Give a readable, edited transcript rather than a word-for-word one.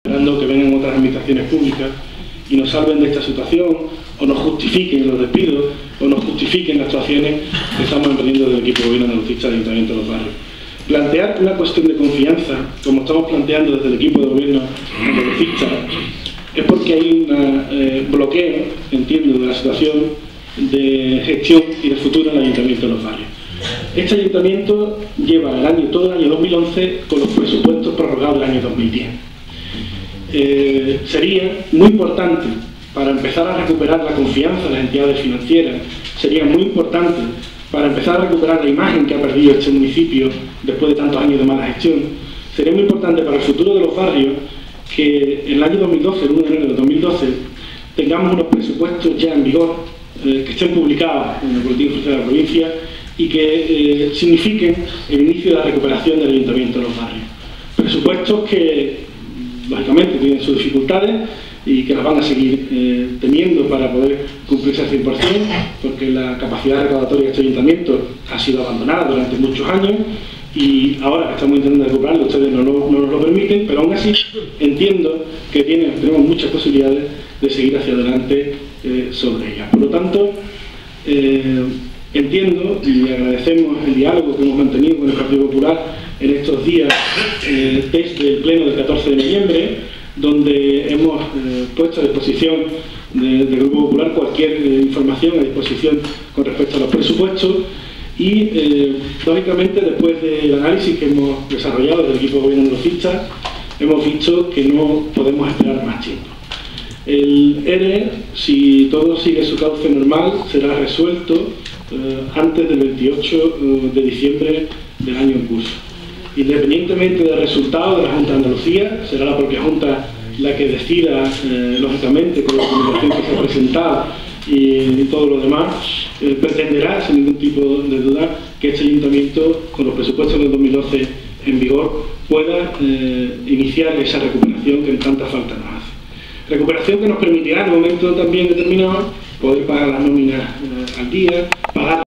esperando que vengan otras administraciones públicas y nos salven de esta situación, o nos justifiquen los despidos, o nos justifiquen las actuaciones que estamos emprendiendo desde el equipo de gobierno andalucista del Ayuntamiento de Los Barrios. Plantear una cuestión de confianza, como estamos planteando desde el equipo de gobierno andalucista, es porque hay un bloqueo, entiendo, de la situación de gestión y de futuro en el Ayuntamiento de Los Barrios. Este ayuntamiento lleva todo el año 2011 con los presupuestos prorrogados del año 2010. Sería muy importante, para empezar a recuperar la confianza de las entidades financieras, sería muy importante para empezar a recuperar la imagen que ha perdido este municipio después de tantos años de mala gestión, sería muy importante para el futuro de Los Barrios que en el año 2012, el 1 de enero de 2012, tengamos unos presupuestos ya en vigor, que estén publicados en el Boletín Oficial de la provincia y que signifiquen el inicio de la recuperación del Ayuntamiento de Los Barrios. Presupuestos que, lógicamente, tienen sus dificultades y que las van a seguir teniendo para poder cumplirse al 100%, porque la capacidad recaudatoria de este ayuntamiento ha sido abandonada durante muchos años y ahora que estamos intentando recuperarlo, ustedes no nos lo permiten, pero aún así entiendo que tenemos muchas posibilidades de seguir hacia adelante sobre ellas. Por lo tanto, entiendo y agradecemos el diálogo que hemos mantenido con el Partido Popular en estos días desde el pleno del 14 de noviembre, donde hemos puesto a disposición del Grupo Popular cualquier información a disposición con respecto a los presupuestos y, lógicamente, después del análisis que hemos desarrollado desde el equipo de gobierno andalucista, hemos visto que no podemos esperar más tiempo. El ERE, si todo sigue su cauce normal, será resuelto antes del 28 de diciembre del año en curso. Independientemente del resultado de la Junta de Andalucía, será la propia Junta la que decida, lógicamente, con la documentación que se ha presentado y todo lo demás, pretenderá, sin ningún tipo de duda, que este ayuntamiento, con los presupuestos del 2012 en vigor, pueda iniciar esa recuperación que en tanta falta nos hace. Recuperación que nos permitirá, en un momento también determinado, poder pagar las nóminas al día, pagar